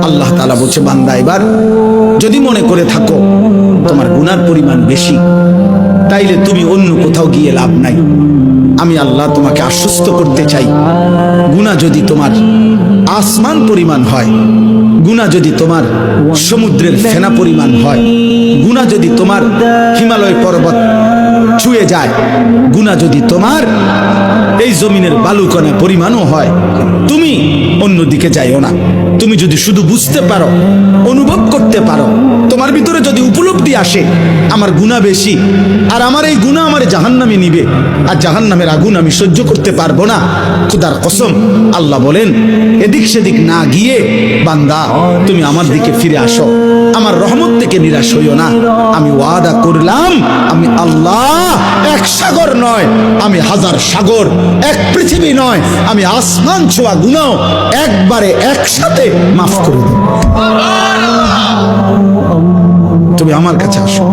আল্লাহ তাআলা বলছে, বান্দা এবার যদি মনে করে থাকো তোমার গুনার পরিমাণ বেশি, তাইলে তুমি অন্য কোথাও গিয়ে লাভ নাই। আমি আল্লাহ তোমাকে আশ্বস্ত করতে চাই, গুনাহ যদি তোমার আসমান পরিমাণ হয়, গুনাহ যদি তোমার সমুদ্রের ফেনা পরিমাণ হয়, গুনাহ যদি তোমার হিমালয় পর্বত ছুঁয়ে যায়, গুনাহ যদি তোমার এই জমিনের বালুকণা পরিমাণও হয়, তুমি অন্যদিকে যাইও না। তুমি যদি শুধু বুঝতে পারো, অনুভব করতে পারো, তোমার ভিতরে যদি উপলব্ধি আসে আমার গুনাহ বেশি, আর আমার এই গুনাহ আমার জাহান্নামে নিবে, আর জাহান্নামের আগুন আমি সহ্য করতে পারবো না, খোদার কসম আল্লাহ বলেন এদিক সেদিক না গিয়ে বান্দা তুমি আমার দিকে ফিরে আসো, আমার রহমত থেকে নিরাশ হইও না। আমি ওয়াদা করলাম, আমি আল্লাহ এক সাগর নয়, আমি হাজার সাগর, এক পৃথিবী নয়, আমি আসমান ছোঁয়া গুনাহ একবারে একসাথে মাফ করে দেব। তুমি আমার কাছে আসো।